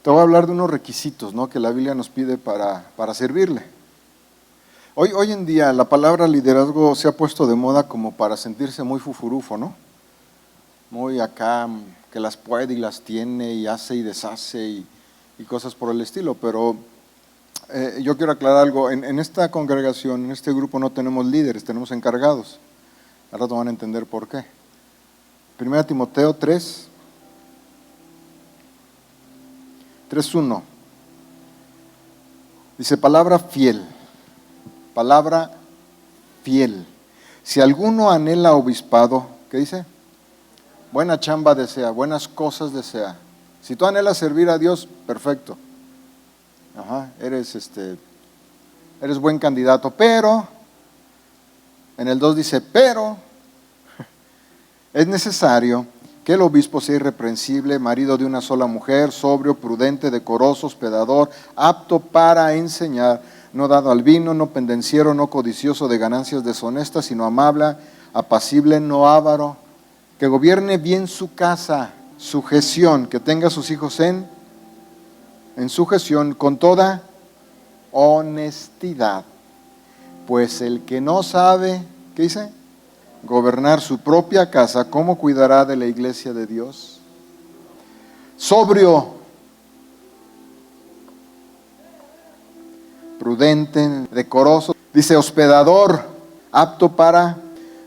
te voy a hablar de unos requisitos, ¿no?, que la Biblia nos pide para servirle. Hoy en día la palabra liderazgo se ha puesto de moda como para sentirse muy fufurufo, ¿no? Muy acá, que las puede y las tiene y hace y deshace y cosas por el estilo, pero yo quiero aclarar algo. En esta congregación, en este grupo no tenemos líderes, tenemos encargados. Al rato van a entender por qué. 1 Timoteo 3:1 dice: palabra fiel, palabra fiel. Si alguno anhela obispado, ¿qué dice? Buena chamba desea, buenas cosas desea. Si tú anhelas servir a Dios, perfecto. Eres buen candidato, pero, en el 2 dice, pero es necesario que el obispo sea irreprensible, marido de una sola mujer, sobrio, prudente, decoroso, hospedador, apto para enseñar, no dado al vino, no pendenciero, no codicioso de ganancias deshonestas, sino amable, apacible, no avaro, que gobierne bien su casa, sujeción, que tenga a sus hijos en sujeción con toda honestidad. Pues el que no sabe, ¿qué dice?, gobernar su propia casa, ¿cómo cuidará de la iglesia de Dios? Sobrio, prudente, decoroso, dice hospedador, apto para,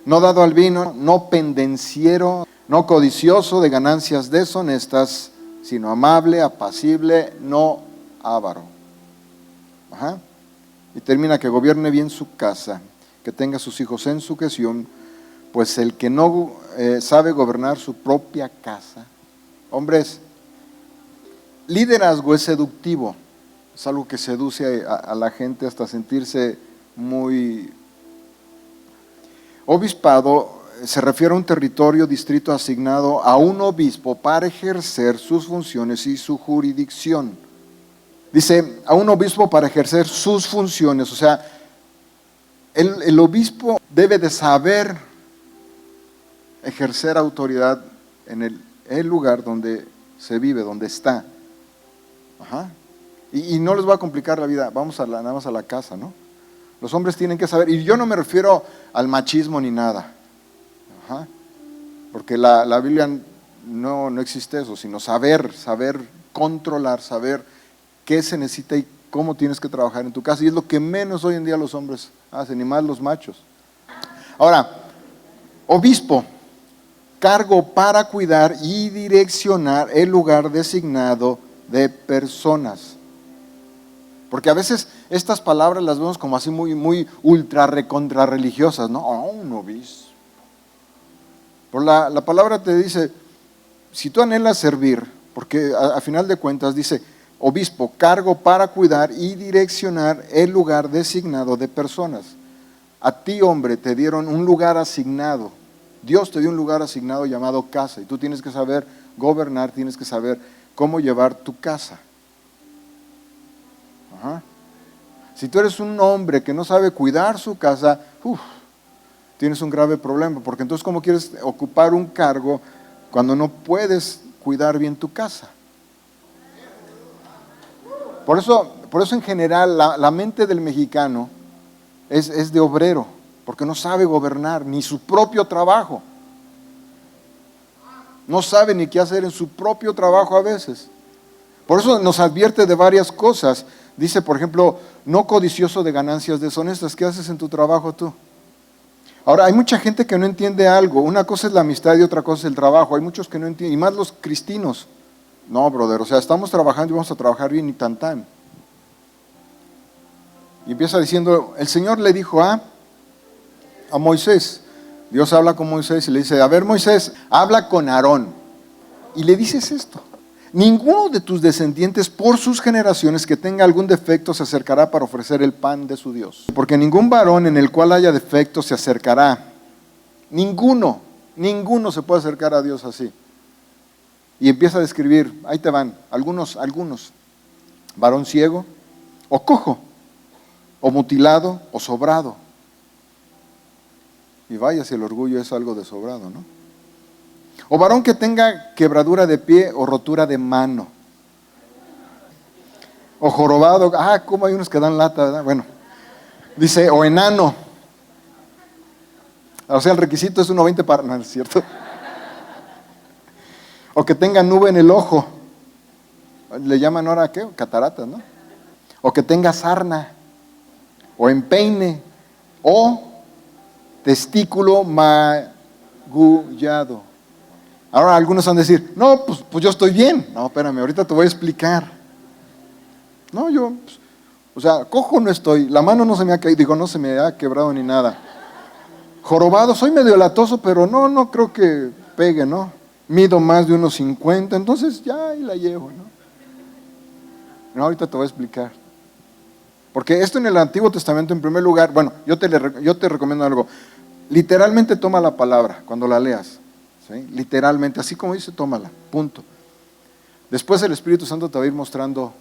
no dado al vino, no pendenciero, no codicioso de ganancias deshonestas, sino amable, apacible, no avaro. Y termina: que gobierne bien su casa, que tenga a sus hijos en sujeción, pues el que no sabe gobernar su propia casa. Hombres, liderazgo es seductivo, es algo que seduce a la gente hasta sentirse muy... Obispado se refiere a un territorio, distrito asignado a un obispo para ejercer sus funciones y su jurisdicción. Dice, a un obispo para ejercer sus funciones, o sea, el obispo debe de saber ejercer autoridad en el lugar donde se vive, donde está. Y no les voy a complicar la vida, vamos nada más a la casa, ¿no? Los hombres tienen que saber, y yo no me refiero al machismo ni nada, porque la Biblia no existe eso, sino saber controlar, saber qué se necesita y cómo tienes que trabajar en tu casa, y es lo que menos hoy en día los hombres hacen, ni más los machos. Ahora, obispo, cargo para cuidar y direccionar el lugar designado de personas. Porque a veces estas palabras las vemos como así muy ultra recontra religiosas, ¿no? Un obispo. Por la palabra te dice, si tú anhelas servir, porque a final de cuentas dice, obispo, cargo para cuidar y direccionar el lugar designado de personas. A ti, hombre, te dieron un lugar asignado. Dios te dio un lugar asignado llamado casa, y tú tienes que saber gobernar, tienes que saber cómo llevar tu casa. Si tú eres un hombre que no sabe cuidar su casa, tienes un grave problema, porque entonces ¿cómo quieres ocupar un cargo cuando no puedes cuidar bien tu casa? Por eso en general la mente del mexicano es de obrero, porque no sabe gobernar ni su propio trabajo. No sabe ni qué hacer en su propio trabajo a veces. Por eso nos advierte de varias cosas. Dice, por ejemplo, no codicioso de ganancias deshonestas. ¿Qué haces en tu trabajo tú? Ahora, hay mucha gente que no entiende algo. Una cosa es la amistad y otra cosa es el trabajo. Hay muchos que no entienden, y más los cristinos. No, brother, o sea, estamos trabajando y vamos a trabajar bien y tan. Y empieza diciendo, el Señor le dijo a Moisés, Dios habla con Moisés y le dice, a ver, Moisés, habla con Aarón. Y le dices esto: ninguno de tus descendientes por sus generaciones que tenga algún defecto se acercará para ofrecer el pan de su Dios. Porque ningún varón en el cual haya defecto se acercará. Ninguno se puede acercar a Dios así. Y empieza a describir, ahí te van, algunos. Varón ciego, o cojo, o mutilado, o sobrado. Y vaya si el orgullo es algo de sobrado, ¿no? O varón que tenga quebradura de pie o rotura de mano. O jorobado, cómo hay unos que dan lata, ¿verdad? Bueno, dice, o enano. O sea, el requisito es 1.20 para, no es cierto. O que tenga nube en el ojo. Le llaman ahora, ¿qué? Cataratas, ¿no? O que tenga sarna. O empeine. O testículo magullado. Ahora algunos van a decir, no, pues yo estoy bien. No, espérame, ahorita te voy a explicar. No, yo, o sea, cojo no estoy. La mano no se me ha caído, digo, no se me ha quebrado ni nada. Jorobado, soy medio latoso, pero no creo que pegue, ¿no? Mido más de unos 50, entonces ya ahí la llevo, ¿no? No, ahorita te voy a explicar. Porque esto en el Antiguo Testamento, en primer lugar, bueno, yo te recomiendo algo. Literalmente toma la palabra cuando la leas. ¿Sí? Literalmente, así como dice, tómala, punto. Después el Espíritu Santo te va a ir mostrando.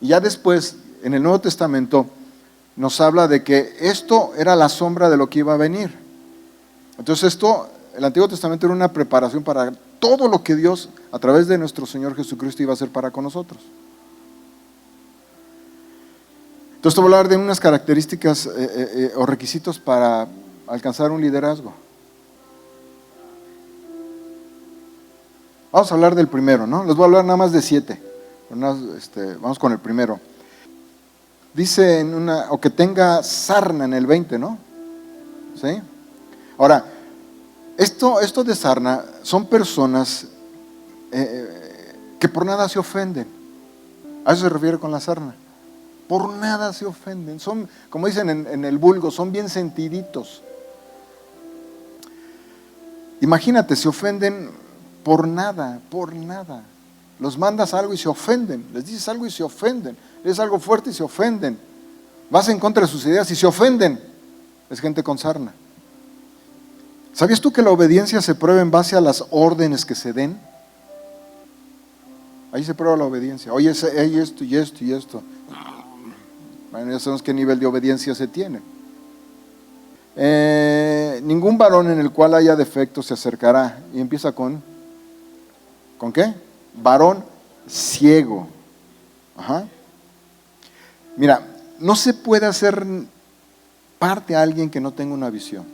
Y ya después, en el Nuevo Testamento, nos habla de que esto era la sombra de lo que iba a venir. Entonces el Antiguo Testamento era una preparación para todo lo que Dios, a través de nuestro Señor Jesucristo, iba a hacer para con nosotros. Entonces te voy a hablar de unas características o requisitos para alcanzar un liderazgo. Vamos a hablar del primero, ¿no? Les voy a hablar nada más de 7. Vamos con el primero. Dice o que tenga sarna en el 20, ¿no? ¿Sí? Ahora, esto de sarna son personas que por nada se ofenden. A eso se refiere con la sarna. Por nada se ofenden. Son, como dicen en el vulgo, son bien sentiditos. Imagínate, se ofenden por nada, por nada. Los mandas algo y se ofenden. Les dices algo y se ofenden. Les dices algo fuerte y se ofenden. Vas en contra de sus ideas y se ofenden. Es gente con sarna. ¿Sabías tú que la obediencia se prueba en base a las órdenes que se den? Ahí se prueba la obediencia. Oye, hay esto y esto y esto. Bueno, ya sabemos qué nivel de obediencia se tiene. Ningún varón en el cual haya defecto se acercará. Y empieza ¿con qué? Varón ciego. Mira, no se puede hacer parte a alguien que no tenga una visión.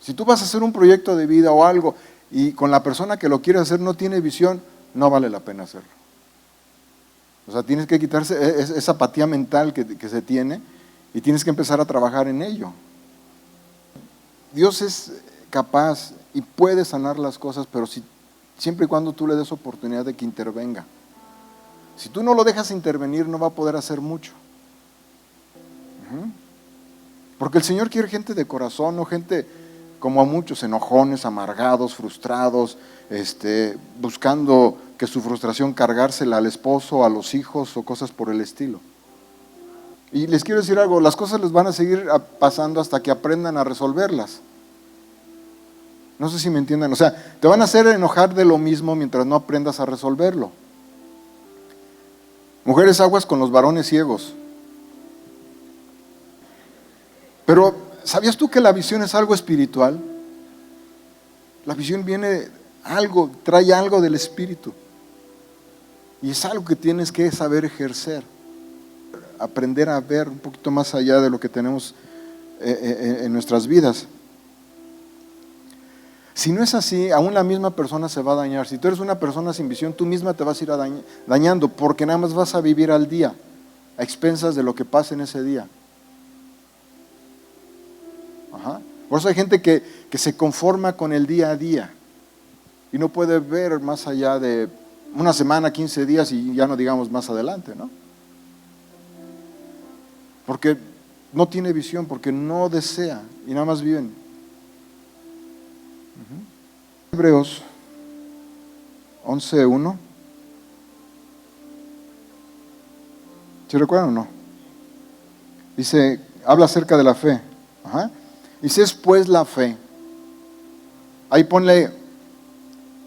Si tú vas a hacer un proyecto de vida o algo y con la persona que lo quiere hacer no tiene visión, no vale la pena hacerlo. O sea, tienes que quitarse esa apatía mental que se tiene y tienes que empezar a trabajar en ello. Dios es capaz y puede sanar las cosas, pero siempre y cuando tú le des oportunidad de que intervenga. Si tú no lo dejas intervenir, no va a poder hacer mucho. Porque el Señor quiere gente de corazón, no gente como a muchos, enojones, amargados, frustrados, buscando que su frustración cargársela al esposo, a los hijos o cosas por el estilo. Y les quiero decir algo, las cosas les van a seguir pasando hasta que aprendan a resolverlas. No sé si me entienden, o sea, te van a hacer enojar de lo mismo mientras no aprendas a resolverlo. Mujeres, aguas con los varones ciegos. Pero, ¿sabías tú que la visión es algo espiritual? La visión trae algo del espíritu. Y es algo que tienes que saber ejercer. Aprender a ver un poquito más allá de lo que tenemos en nuestras vidas. Si no es así, aún la misma persona se va a dañar. Si tú eres una persona sin visión, tú misma te vas a ir dañando, porque nada más vas a vivir al día, a expensas de lo que pasa en ese día. Por eso hay gente que se conforma con el día a día y no puede ver más allá de una semana, 15 días y ya no digamos más adelante, ¿no? Porque no tiene visión, porque no desea y nada más viven. Hebreos 11:1. ¿Se recuerdan o no? Dice, habla acerca de la fe. Dice, es pues la fe. Ahí ponle,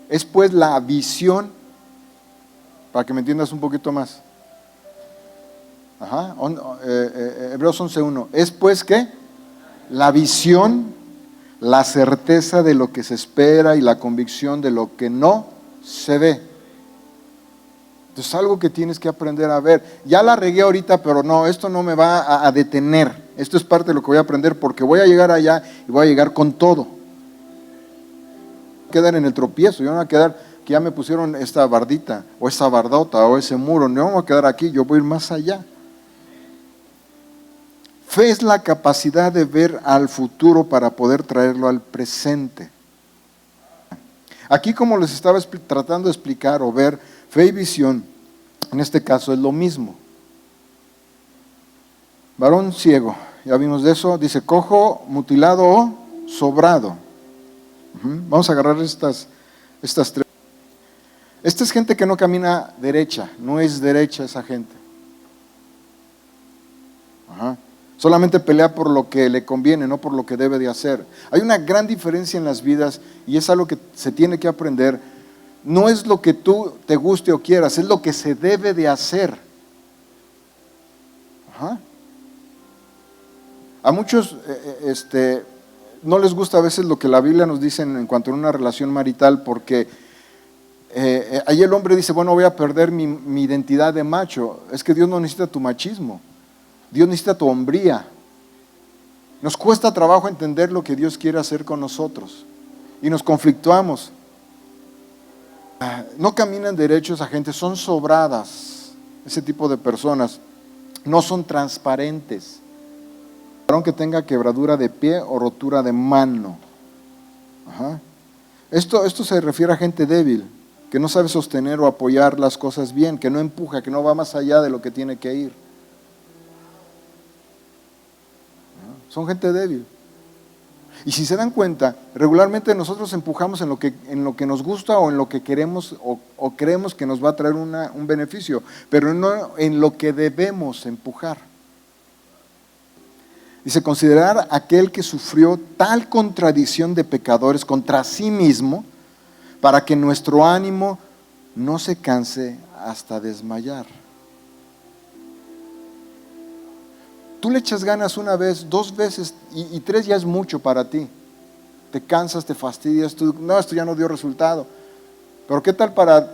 es pues la visión, para que me entiendas un poquito más. Hebreos 11:1. Es pues ¿qué? La visión la certeza de lo que se espera y la convicción de lo que no se ve. Entonces es algo que tienes que aprender a ver. Ya la regué ahorita, pero no, esto no me va a detener. Esto es parte de lo que voy a aprender porque voy a llegar allá y voy a llegar con todo. Quedar en el tropiezo, yo no voy a quedar que ya me pusieron esta bardita o esa bardota o ese muro, no me voy a quedar aquí, yo voy a ir más allá. Fe es la capacidad de ver al futuro para poder traerlo al presente. Aquí, como les estaba tratando de explicar o ver, fe y visión, en este caso es lo mismo. Varón ciego, ya vimos de eso, dice cojo, mutilado o sobrado. Vamos a agarrar estas tres. Esta es gente que no camina derecha, no es derecha esa gente. Solamente pelea por lo que le conviene, no por lo que debe de hacer. Hay una gran diferencia en las vidas y es algo que se tiene que aprender. No es lo que tú te guste o quieras, es lo que se debe de hacer. A muchos no les gusta a veces lo que la Biblia nos dice en cuanto a una relación marital porque ahí el hombre dice, bueno, voy a perder mi identidad de macho. Es que Dios no necesita tu machismo. Dios necesita tu hombría. Nos cuesta trabajo entender lo que Dios quiere hacer con nosotros y nos conflictuamos. No caminan derechos a gente, son sobradas. Ese tipo de personas no son transparentes. Aunque tenga quebradura de pie o rotura de mano. Esto se refiere a gente débil, que no sabe sostener o apoyar las cosas bien, que no empuja, que no va más allá de lo que tiene que ir. Son gente débil. Y si se dan cuenta, regularmente nosotros empujamos en lo que nos gusta o en lo que queremos o creemos que nos va a traer un beneficio, pero no en lo que debemos empujar. Dice, considerar aquel que sufrió tal contradicción de pecadores contra sí mismo, para que nuestro ánimo no se canse hasta desmayar. Tú le echas ganas una vez, dos veces y tres ya es mucho para ti. Te cansas, te fastidias, no, esto ya no dio resultado. Pero ¿qué tal para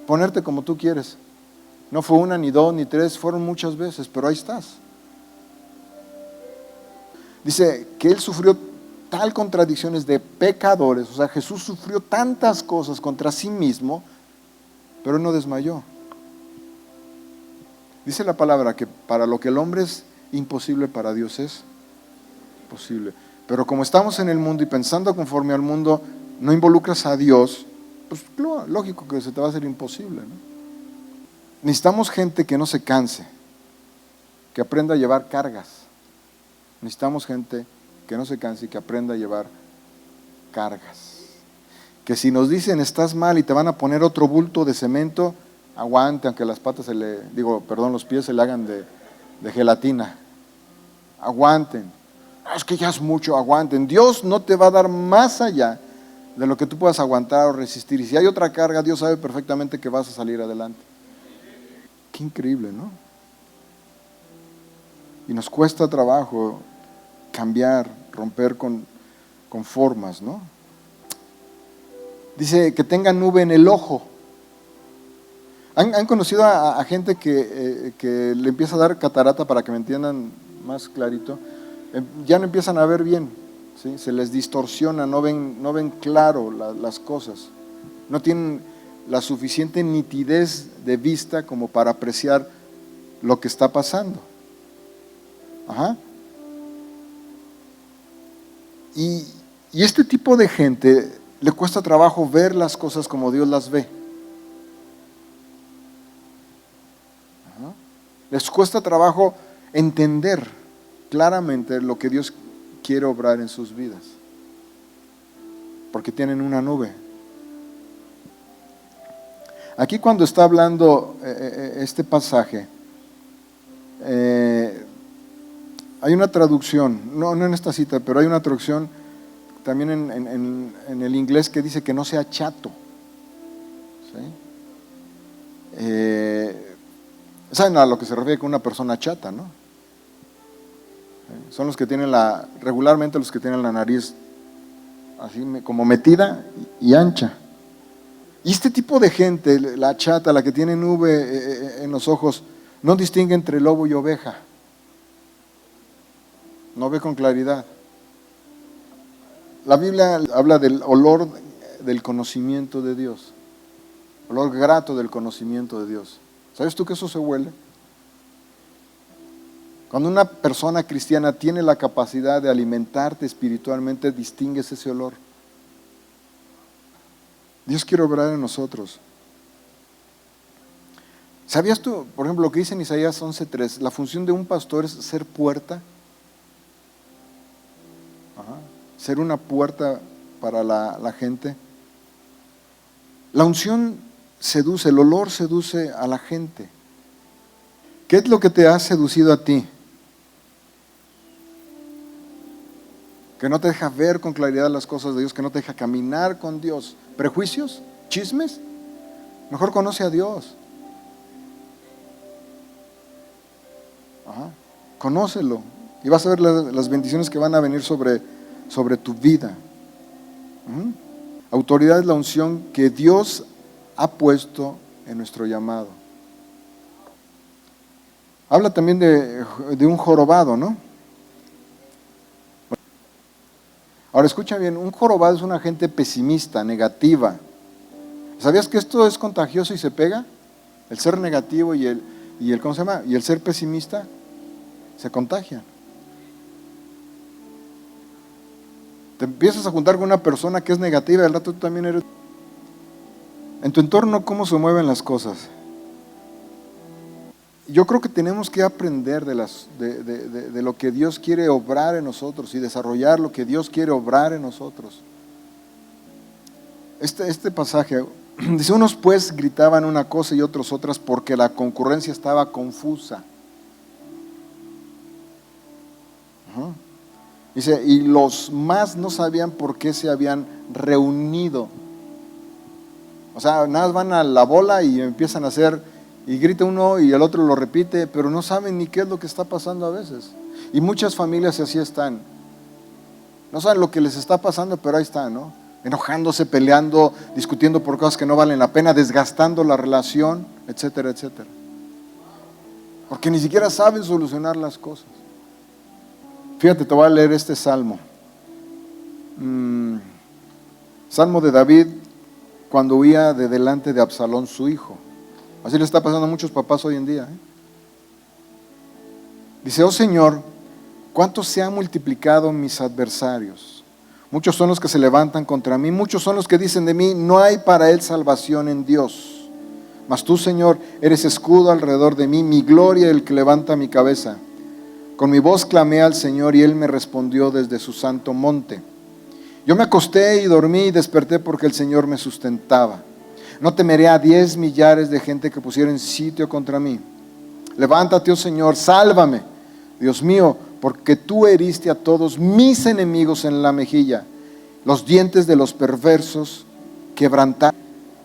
ponerte como tú quieres? No fue una, ni dos, ni tres, fueron muchas veces, pero ahí estás. Dice que Él sufrió tal contradicciones de pecadores, o sea, Jesús sufrió tantas cosas contra sí mismo, pero Él no desmayó. Dice la palabra que para lo que el hombre es imposible, para Dios es posible. Pero como estamos en el mundo y pensando conforme al mundo, no involucras a Dios, pues lógico que se te va a hacer imposible, ¿no? Necesitamos gente que no se canse, que aprenda a llevar cargas. Necesitamos gente que no se canse y que aprenda a llevar cargas. Que si nos dicen estás mal y te van a poner otro bulto de cemento, aguante, aunque las patas los pies se le hagan de gelatina. Aguanten. Es que ya es mucho, aguanten. Dios no te va a dar más allá de lo que tú puedas aguantar o resistir. Y si hay otra carga, Dios sabe perfectamente que vas a salir adelante. Qué increíble, ¿no? Y nos cuesta trabajo cambiar, romper con formas, ¿no? Dice que tenga nube en el ojo. ¿Han conocido a gente que le empieza a dar catarata, para que me entiendan más clarito? Ya no empiezan a ver bien, ¿sí? Se les distorsiona, no ven claro las cosas. No tienen la suficiente nitidez de vista como para apreciar lo que está pasando. Y este tipo de gente le cuesta trabajo ver las cosas como Dios las ve. Les cuesta trabajo entender claramente lo que Dios quiere obrar en sus vidas, porque tienen una nube. Aquí cuando está hablando este pasaje, hay una traducción, no en esta cita, pero hay una traducción también en el inglés que dice que no sea chato. ¿Sí? ¿Saben a lo que se refiere con una persona chata, no? Son los que tienen regularmente los que tienen la nariz así como metida y ancha. Y este tipo de gente, la chata, la que tiene nube en los ojos, no distingue entre lobo y oveja. No ve con claridad. La Biblia habla del olor del conocimiento de Dios. Olor grato del conocimiento de Dios. ¿Sabes tú que eso se huele? Cuando una persona cristiana tiene la capacidad de alimentarte espiritualmente, distingues ese olor. Dios quiere obrar en nosotros. ¿Sabías tú, por ejemplo, lo que dice en Isaías 11:3? La función de un pastor es ser puerta. Ser una puerta para la gente. La unción seduce, el olor seduce a la gente. ¿Qué es lo que te ha seducido a ti? Que no te deja ver con claridad las cosas de Dios, que no te deja caminar con Dios. ¿Prejuicios? ¿Chismes? Mejor conoce a Dios. Conócelo y vas a ver las bendiciones que van a venir sobre tu vida. Autoridad es la unción que Dios ha puesto en nuestro llamado. Habla también de un jorobado, ¿no? Ahora escucha bien, un jorobado es una gente pesimista, negativa. ¿Sabías que esto es contagioso y se pega? El ser negativo y el ¿cómo se llama? Y el ser pesimista se contagian. Te empiezas a juntar con una persona que es negativa y al rato tú también eres. En tu entorno, ¿cómo se mueven las cosas? Yo creo que tenemos que aprender de lo que Dios quiere obrar en nosotros y desarrollar lo que Dios quiere obrar en nosotros. Este pasaje dice, unos pues gritaban una cosa y otros otras porque la concurrencia estaba confusa. Dice, y los más no sabían por qué se habían reunido. O sea, nada más van a la bola y empiezan a hacer, y grita uno y el otro lo repite, pero no saben ni qué es lo que está pasando a veces. Y muchas familias así están. No saben lo que les está pasando, pero ahí están, ¿no? Enojándose, peleando, discutiendo por cosas que no valen la pena, desgastando la relación, etcétera, etcétera. Porque ni siquiera saben solucionar las cosas. Fíjate, te voy a leer este salmo. Salmo de David cuando huía de delante de Absalón, su hijo. Así le está pasando a muchos papás hoy en día. Dice, oh Señor, ¿cuánto se han multiplicado mis adversarios? Muchos son los que se levantan contra mí, muchos son los que dicen de mí, no hay para él salvación en Dios. Mas tú, Señor, eres escudo alrededor de mí, mi gloria, el que levanta mi cabeza. Con mi voz clamé al Señor y Él me respondió desde su santo monte. Yo me acosté y dormí y desperté porque el Señor me sustentaba. No temeré a 10 millares de gente que pusieran sitio contra mí. Levántate, oh Señor, sálvame, Dios mío, porque tú heriste a todos mis enemigos en la mejilla. Los dientes de los perversos quebrantaron.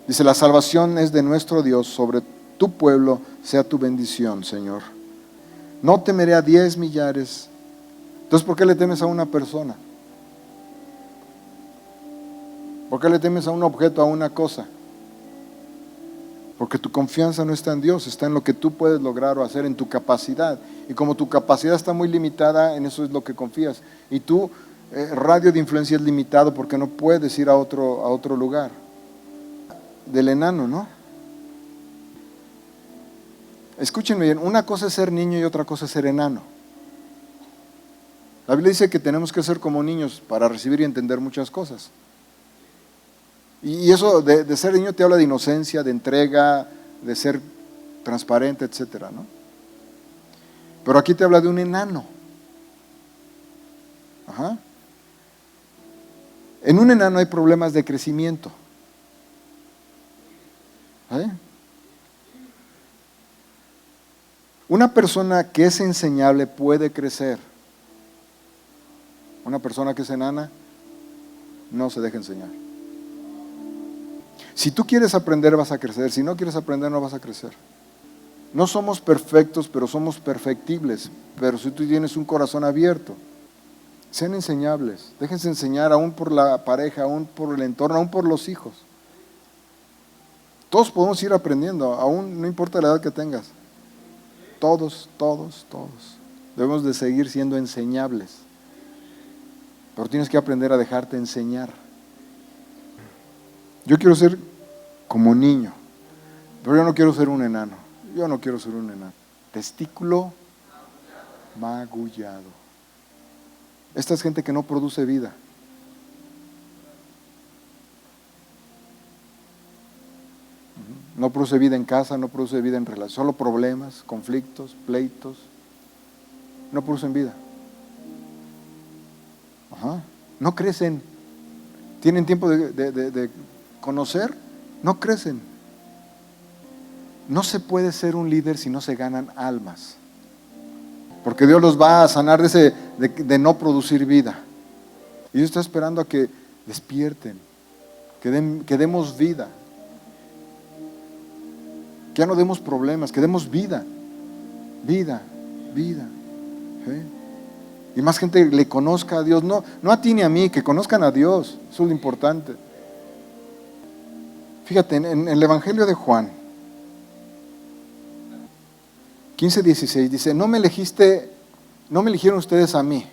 Dice, la salvación es de nuestro Dios, sobre tu pueblo sea tu bendición, Señor. No temeré a 10 millares. Entonces, ¿por qué le temes a una persona? ¿Por qué le temes a un objeto, a una cosa? Porque tu confianza no está en Dios, está en lo que tú puedes lograr o hacer, en tu capacidad. Y como tu capacidad está muy limitada, en eso es lo que confías. Y tu radio de influencia es limitado porque no puedes ir a otro lugar. Del enano, ¿no? Escúchenme bien, una cosa es ser niño y otra cosa es ser enano. La Biblia dice que tenemos que ser como niños para recibir y entender muchas cosas. Y eso de ser niño te habla de inocencia, de entrega, de ser transparente, etcétera, ¿no? Pero aquí te habla de un enano. En un enano hay problemas de crecimiento. Una persona que es enseñable puede crecer. Una persona que es enana no se deja enseñar. Si tú quieres aprender vas a crecer, si no quieres aprender no vas a crecer. No somos perfectos, pero somos perfectibles. Pero si tú tienes un corazón abierto, Sean enseñables, déjense enseñar aún por la pareja, aún por el entorno, aún por los hijos. Todos podemos ir aprendiendo, aún no importa la edad que tengas. Todos. Debemos de seguir siendo enseñables. Pero tienes que aprender a dejarte enseñar. Yo quiero ser como niño, pero yo no quiero ser un enano. Yo no quiero ser un enano. Testículo magullado. Esta es gente que no produce vida. No produce vida en casa, no produce vida en relación, solo problemas, conflictos, pleitos. No producen vida. No crecen. Tienen tiempo de conocer, no crecen. No se puede ser un líder si no se ganan almas. Porque Dios los va a sanar de no producir vida. Y Dios está esperando a que despierten, que demos vida. Que ya no demos problemas, que demos vida. Vida. ¿Sí? Y más gente le conozca a Dios. No a ti ni a mí, que conozcan a Dios. Eso es lo importante. Fíjate, en el Evangelio de Juan 15:16 dice: no me eligieron ustedes a mí,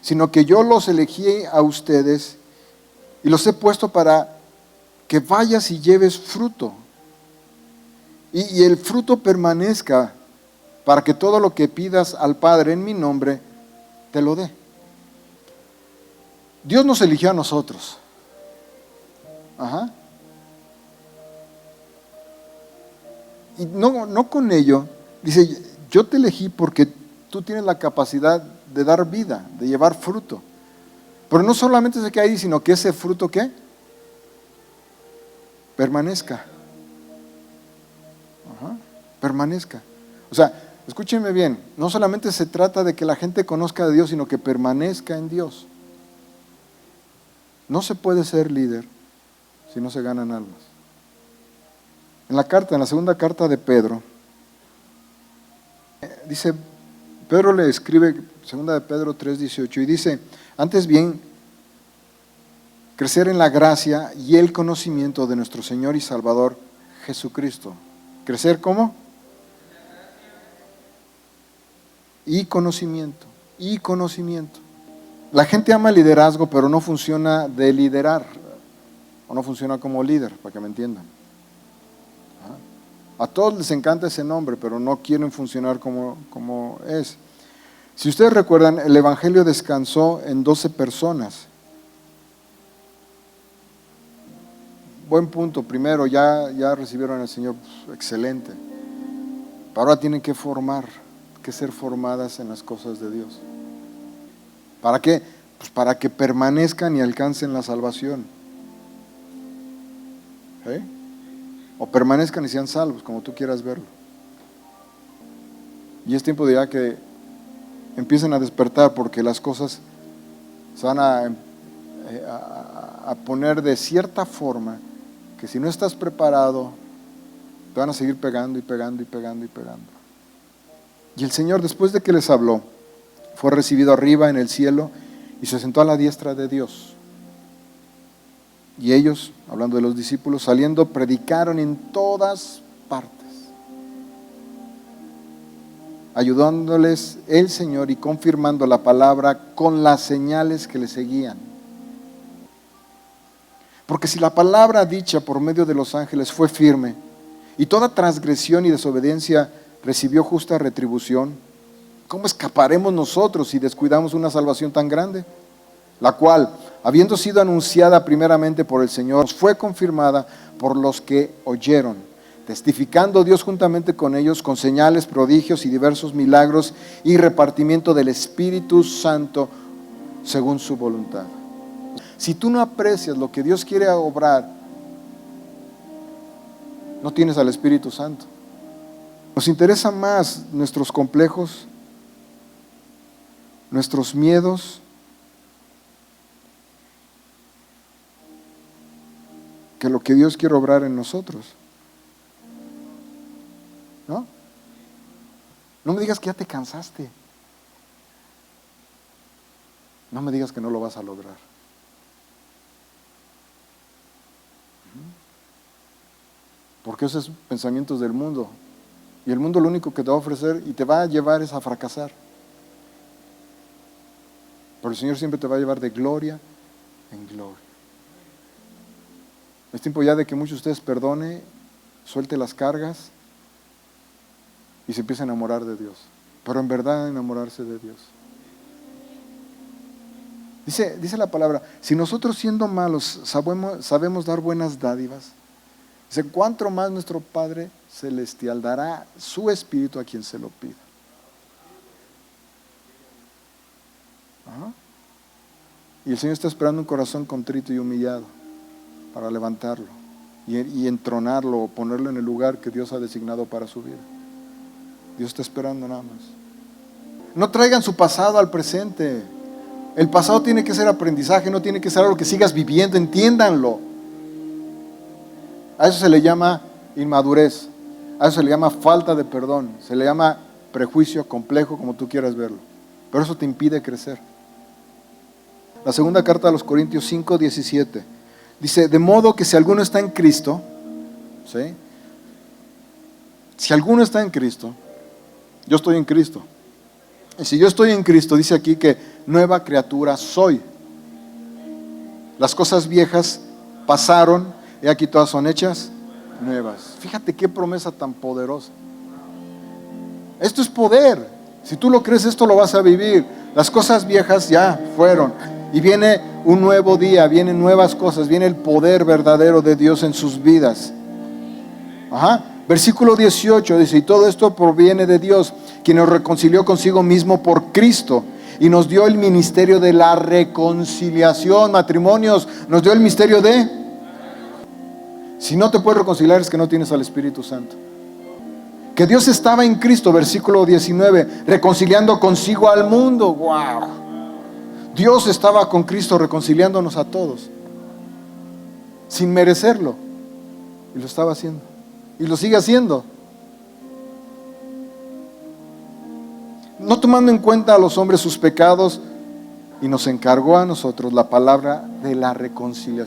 sino que yo los elegí a ustedes y los he puesto para que vayas y lleves fruto. Y el fruto permanezca, para que todo lo que pidas al Padre en mi nombre, te lo dé. Dios nos eligió a nosotros. Y no con ello, dice, yo te elegí porque tú tienes la capacidad de dar vida, de llevar fruto. Pero no solamente se queda ahí, sino que ese fruto, ¿qué? Permanezca. Permanezca. O sea, escúchenme bien, no solamente se trata de que la gente conozca a Dios, sino que permanezca en Dios. No se puede ser líder si no se ganan almas. En la segunda carta de Pedro, dice, Pedro le escribe, segunda de Pedro 3:18, y dice, antes bien, crecer en la gracia y el conocimiento de nuestro Señor y Salvador Jesucristo. ¿Crecer cómo? Y conocimiento. La gente ama el liderazgo, pero no funciona de liderar, o no funciona como líder, para que me entiendan. A todos les encanta ese nombre, pero no quieren funcionar como es. Si ustedes recuerdan, el Evangelio descansó en 12 personas. Buen punto. Primero, ya recibieron al Señor, excelente. Pero ahora tienen que ser formadas en las cosas de Dios. ¿Para qué? Pues para que permanezcan y alcancen la salvación. O permanezcan y sean salvos, como tú quieras verlo. Y es tiempo de ya que empiecen a despertar, porque las cosas se van a poner de cierta forma que si no estás preparado, te van a seguir pegando. Y el Señor, después de que les habló, fue recibido arriba en el cielo y se sentó a la diestra de Dios. Y ellos, hablando de los discípulos, saliendo, predicaron en todas partes, ayudándoles el Señor y confirmando la palabra con las señales que le seguían. Porque si la palabra dicha por medio de los ángeles fue firme, y toda transgresión y desobediencia recibió justa retribución, ¿cómo escaparemos nosotros si descuidamos una salvación tan grande? La cual, habiendo sido anunciada primeramente por el Señor, fue confirmada por los que oyeron, testificando Dios juntamente con ellos con señales, prodigios y diversos milagros y repartimiento del Espíritu Santo según su voluntad. Si tú no aprecias lo que Dios quiere obrar, no tienes al Espíritu Santo. Nos interesan más nuestros complejos, nuestros miedos, que lo que Dios quiere obrar en nosotros. No me digas que ya te cansaste. no me digas que no lo vas a lograr. Porque esos son pensamientos del mundo. Y el mundo lo único que te va a ofrecer y te va a llevar es a fracasar. Pero el Señor siempre te va a llevar de gloria en gloria. Es tiempo ya de que muchos de ustedes perdone, suelte las cargas y se empiece a enamorar de Dios. Pero en verdad enamorarse de Dios. Dice la palabra, si nosotros siendo malos sabemos dar buenas dádivas, dice, ¿cuánto más nuestro Padre Celestial dará su Espíritu a quien se lo pida? ¿Ah? Y el Señor está esperando un corazón contrito y humillado para levantarlo y entronarlo o ponerlo en el lugar que Dios ha designado para su vida. Dios está esperando nada más. No traigan su pasado al presente. El pasado tiene que ser aprendizaje, no tiene que ser algo que sigas viviendo, entiéndanlo. A eso se le llama inmadurez, a eso se le llama falta de perdón, se le llama prejuicio, complejo, como tú quieras verlo. Pero eso te impide crecer. La segunda carta a los Corintios 5:17 dice, de modo que si alguno está en Cristo, ¿sí? Si alguno está en Cristo, yo estoy en Cristo. Y si yo estoy en Cristo, dice aquí que nueva criatura soy. Las cosas viejas pasaron, y aquí todas son hechas nuevas. Fíjate qué promesa tan poderosa. Esto es poder. Si tú lo crees, esto lo vas a vivir. Las cosas viejas ya fueron. Y viene un nuevo día, vienen nuevas cosas, viene el poder verdadero de Dios en sus vidas. Versículo 18 dice, y todo esto proviene de Dios, quien nos reconcilió consigo mismo por Cristo y nos dio el ministerio de la reconciliación. Matrimonios, nos dio el misterio de... Si no te puedes reconciliar es que no tienes al Espíritu Santo. Que Dios estaba en Cristo, versículo 19, reconciliando consigo al mundo. ¡Wow! Dios estaba con Cristo reconciliándonos a todos, sin merecerlo. Y lo estaba haciendo. Y lo sigue haciendo. No tomando en cuenta a los hombres sus pecados, y nos encargó a nosotros la palabra de la reconciliación.